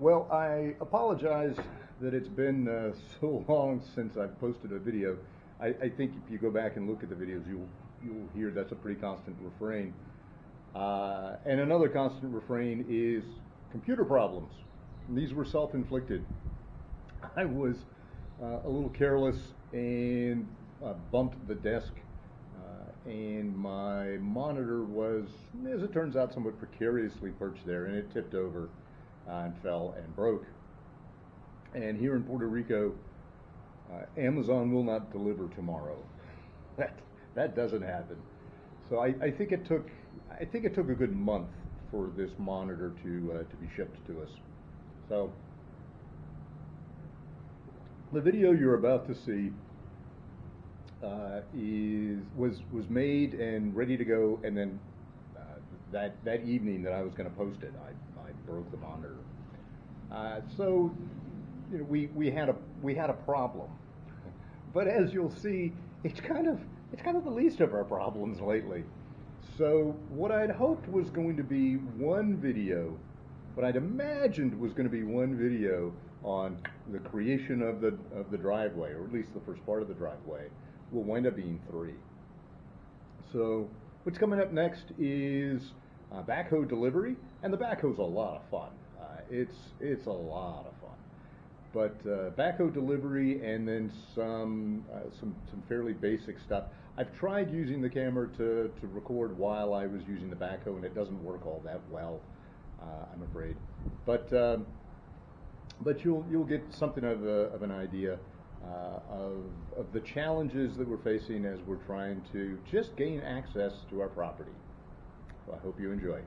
Well, I apologize that it's been so long since I've posted a video. I think if you go back and look at the videos, you'll hear that's a pretty constant refrain. And another constant refrain is computer problems. And these were self-inflicted. I was a little careless and bumped the desk, and my monitor was, as it turns out, somewhat precariously perched there, and it tipped over and fell and broke. And here in Puerto Rico, Amazon will not deliver tomorrow. That doesn't happen. So I think it took a good month for this monitor to be shipped to us. So the video you're about to see was made and ready to go, and then that evening that I was going to post it, I broke the monitor. So you know, we had a problem, but as you'll see, it's kind of the least of our problems lately. So what I'd hoped was going to be one video, what I'd imagined was going to be one video on the creation of the driveway, or at least the first part of the driveway, will wind up being 3. So what's coming up next is backhoe delivery, and the backhoe's a lot of fun. It's a lot of fun. But backhoe delivery, and then some fairly basic stuff. I've tried using the camera to record while I was using the backhoe, and it doesn't work all that well, I'm afraid. But you'll get something of an idea of the challenges that we're facing as we're trying to just gain access to our property. So I hope you enjoy.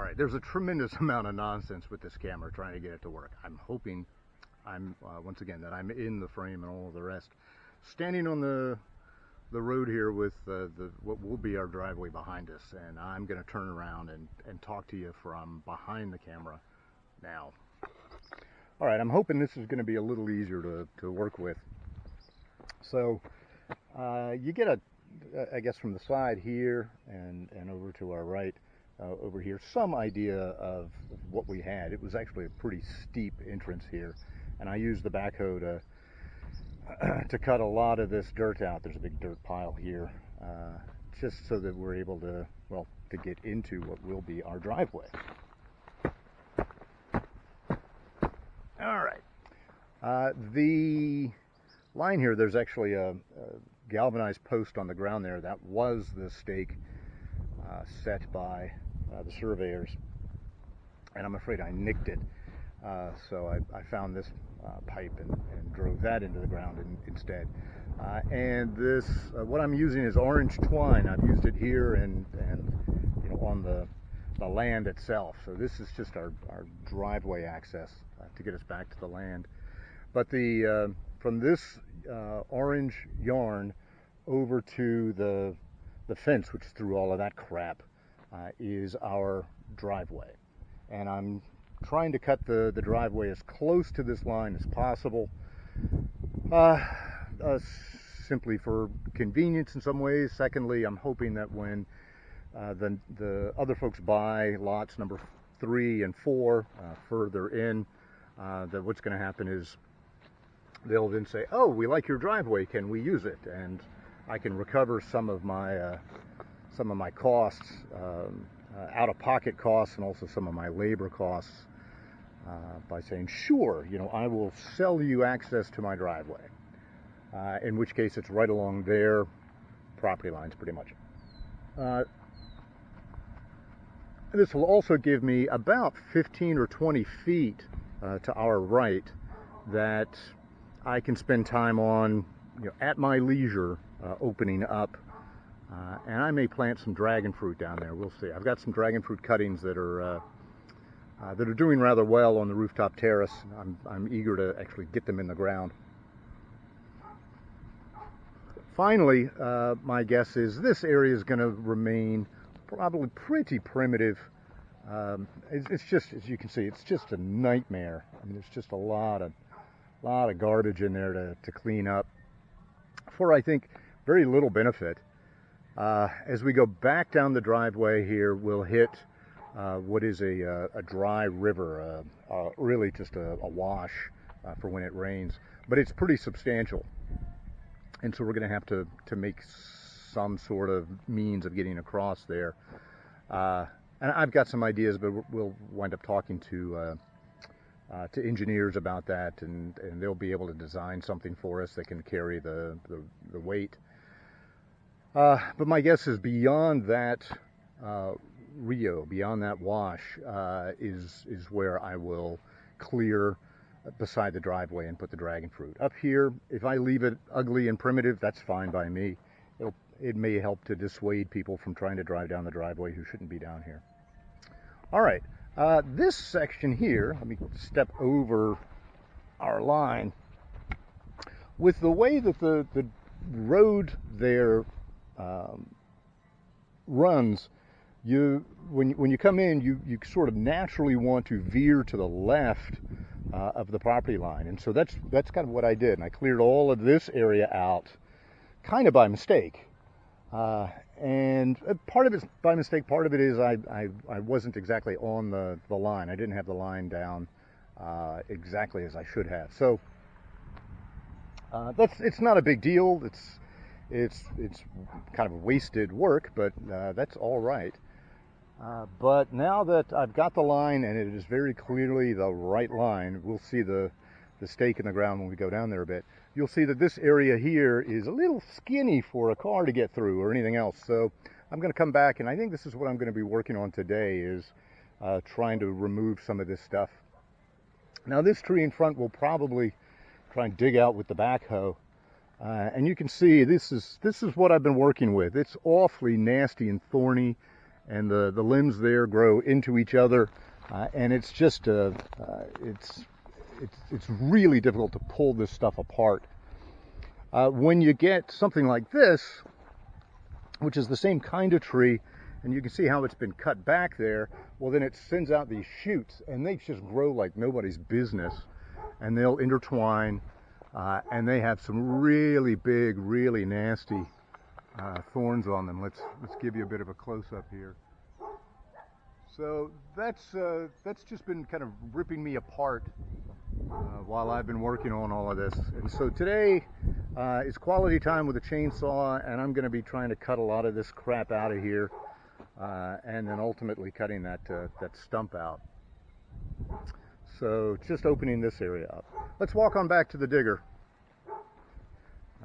right, there's a tremendous amount of nonsense with this camera trying to get it to work. I'm hoping once again, that I'm in the frame and all of the rest. Standing on the road here with what will be our driveway behind us, and I'm going to turn around and talk to you from behind the camera now. All right, I'm hoping this is going to be a little easier to work with. So you get I guess from the side here and over to our right, over here, some idea of what we had. It was actually a pretty steep entrance here, and I used the backhoe to cut a lot of this dirt out. There's a big dirt pile here, just so that we're able to, well, to get into what will be our driveway. All right. The line here, there's actually a galvanized post on the ground there. That was the stake set by the surveyors, and I'm afraid I nicked it. So I found this pipe and drove that into the ground instead. And this, what I'm using is orange twine. I've used it here and you know, on the land itself. So this is just our driveway access to get us back to the land. But from this orange yarn over to the fence, which is through all of that crap, is our driveway. And I'm trying to cut the driveway as close to this line as possible, simply for convenience in some ways. Secondly, I'm hoping that when the other folks buy lots number 3 and 4 further in, that what's going to happen is they'll then say, "Oh, we like your driveway, can we use it?" And I can recover some of my costs, out-of-pocket costs, and also some of my labor costs, by saying, "Sure, you know, I will sell you access to my driveway." In which case, it's right along their property lines, pretty much. This will also give me about 15 or 20 feet to our right that I can spend time on, you know, at my leisure, opening up. And I may plant some dragon fruit down there. We'll see. I've got some dragon fruit cuttings that are doing rather well on the rooftop terrace. I'm eager to actually get them in the ground. Finally, my guess is this area is going to remain probably pretty primitive. It's just, as you can see, it's just a nightmare. I mean, there's just a lot of garbage in there to clean up for, I think, very little benefit. As we go back down the driveway here, we'll hit what is a dry river, really just a wash for when it rains, but it's pretty substantial. And so we're going to have to make some sort of means of getting across there. And I've got some ideas, but we'll wind up talking to engineers about that, and they'll be able to design something for us that can carry the weight. But my guess is beyond that beyond that wash, is where I will clear beside the driveway and put the dragon fruit. Up here, if I leave it ugly and primitive, that's fine by me. It may help to dissuade people from trying to drive down the driveway who shouldn't be down here. All right, this section here, let me step over our line. With the way that the road there runs, when you come in, you sort of naturally want to veer to the left of the property line, and so that's kind of what I did. And I cleared all of this area out, kind of by mistake. And part of it's by mistake. Part of it is I wasn't exactly on the line. I didn't have the line down exactly as I should have. So it's not a big deal. It's kind of wasted work, but that's all right. But now that I've got the line, and it is very clearly the right line, we'll see the stake in the ground when we go down there a bit. You'll see that this area here is a little skinny for a car to get through or anything else. So I'm going to come back, and I think this is what I'm going to be working on today, is trying to remove some of this stuff. Now this tree in front will probably try and dig out with the backhoe. And you can see this is what I've been working with. It's awfully nasty and thorny, and the limbs there grow into each other, and it's just it's really difficult to pull this stuff apart. When you get something like this, which is the same kind of tree, and you can see how it's been cut back there, well, then it sends out these shoots, and they just grow like nobody's business, and they'll intertwine, and they have some really big, really nasty thorns on them. Let's give you a bit of a close-up here. So that's just been kind of ripping me apart while I've been working on all of this. And so today is quality time with a chainsaw, and I'm going to be trying to cut a lot of this crap out of here, and then ultimately cutting that stump out. So just opening this area up. Let's walk on back to the digger.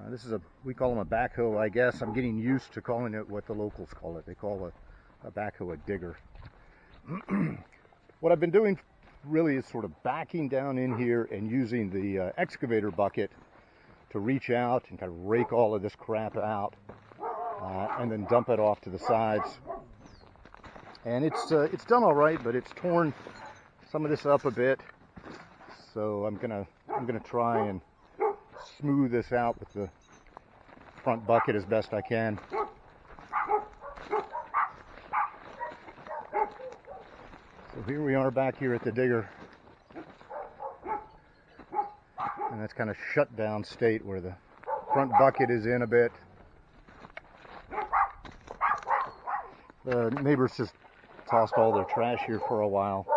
This is we call them a backhoe, I guess. I'm getting used to calling it what the locals call it. They call a backhoe a digger. What I've been doing really is sort of backing down in here and using the excavator bucket to reach out and kind of rake all of this crap out, and then dump it off to the sides. And it's done all right, but it's torn some of this up a bit. So I'm gonna try and smooth this out with the front bucket as best I can. So here we are back here at the digger, and that's kind of shut down state where the front bucket is in a bit. The neighbors just tossed all their trash here for a while,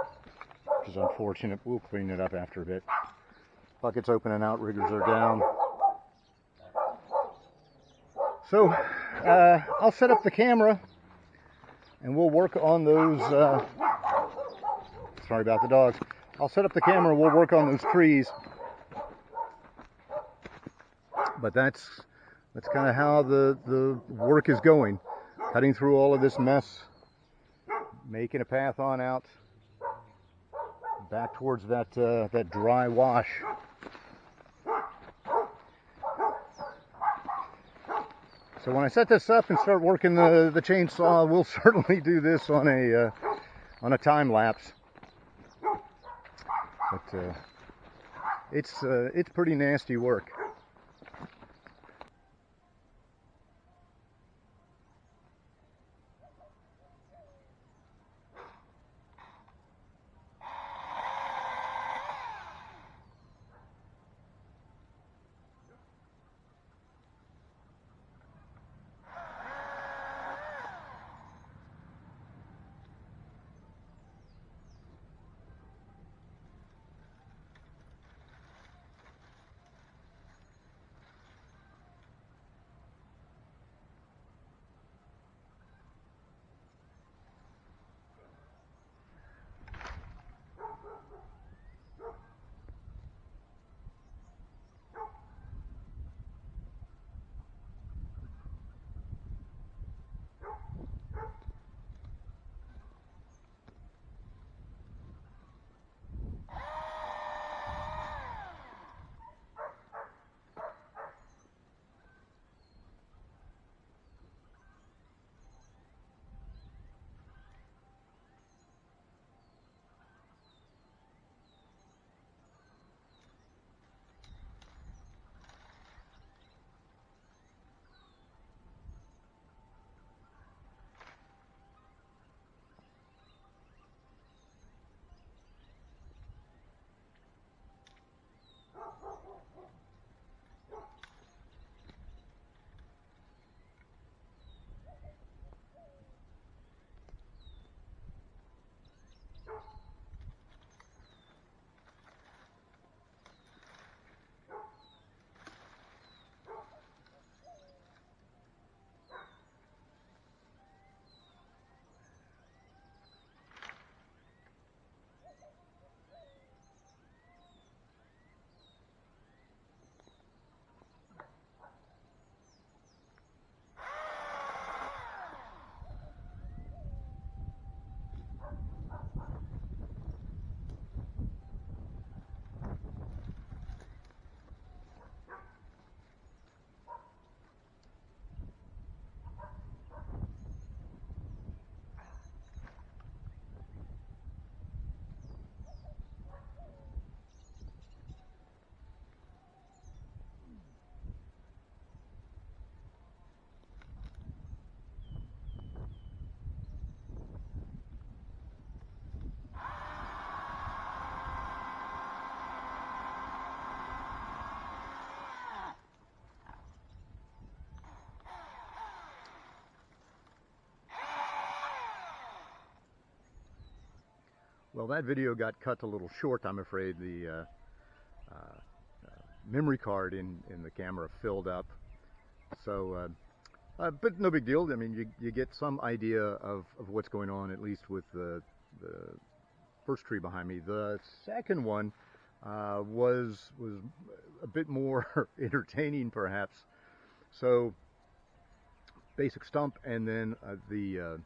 which is unfortunate. We'll clean it up after a bit. Bucket's open and outriggers are down. So I'll set up the camera and we'll work on those, sorry about the dogs. I'll set up the camera and we'll work on those trees. But that's kind of how the work is going. Cutting through all of this mess, making a path on out back towards that dry wash. So when I set this up and start working the chainsaw, we'll certainly do this on a time lapse. But it's pretty nasty work. Well, that video got cut a little short, I'm afraid. The memory card in the camera filled up. So, but no big deal. I mean, you get some idea of what's going on, at least with the first tree behind me. The second one was a bit more entertaining, perhaps. So, basic stump, and then the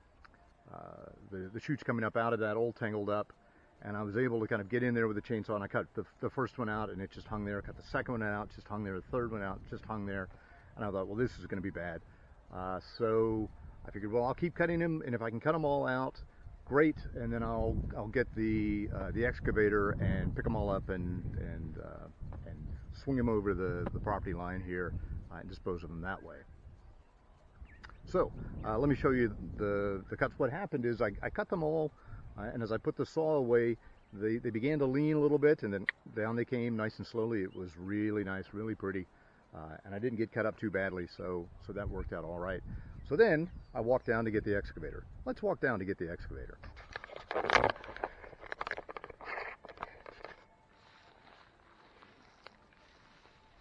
shoots coming up out of that all tangled up, and I was able to kind of get in there with the chainsaw, and I cut the first one out and it just hung there, cut the second one out, just hung there, the third one out, just hung there, and I thought, well, this is going to be bad. So I figured, well, I'll keep cutting them, and if I can cut them all out, great, and then I'll get the excavator and pick them all up and swing them over the property line here and dispose of them that way. So let me show you the cuts. What happened is I cut them all, and as I put the saw away, they began to lean a little bit, and then down they came nice and slowly. It was really nice, really pretty, and I didn't get cut up too badly, so that worked out all right. So then I walked down to get the excavator. Let's walk down to get the excavator.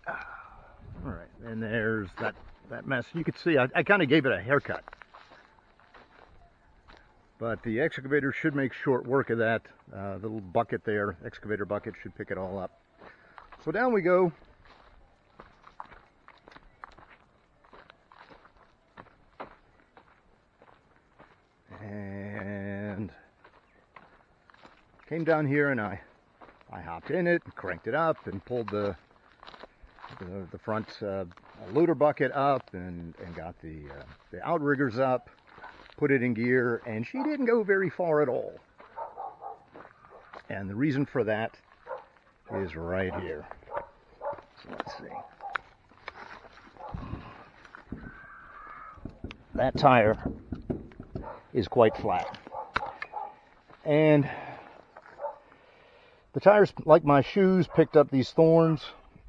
All right, and there's that mess. You can see I kind of gave it a haircut, but the excavator should make short work of that. Little bucket there, excavator bucket, should pick it all up. So down we go. And came down here, and I hopped in it and cranked it up and pulled the front loader bucket up and got the outriggers up, put it in gear, and she didn't go very far at all. And the reason for that is right here. So let's see. That tire is quite flat. And the tires, like my shoes, picked up these thorns,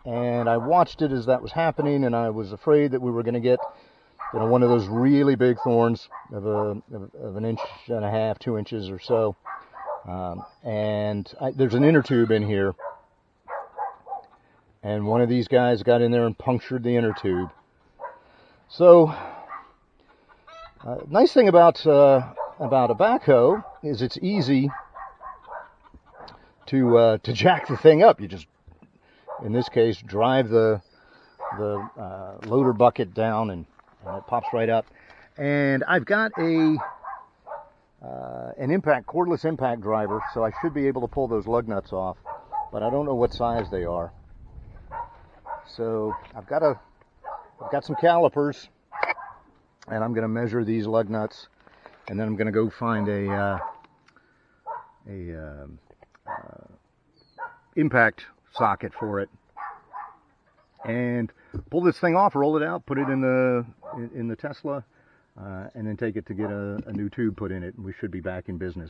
and I watched it as that was happening, and I was afraid that we were going to get, one of those really big thorns of an inch and a half, 2 inches or so. There's an inner tube in here, and one of these guys got in there and punctured the inner tube. So, nice thing about a backhoe is it's easy to jack the thing up. You just, in this case, drive the loader bucket down, and it pops right up. And I've got an cordless impact driver, so I should be able to pull those lug nuts off, but I don't know what size they are. So I've got some calipers, and I'm going to measure these lug nuts, and then I'm going to go find a impact socket for it, and pull this thing off, roll it out, put it in the Tesla, and then take it to get a new tube put in it, and we should be back in business.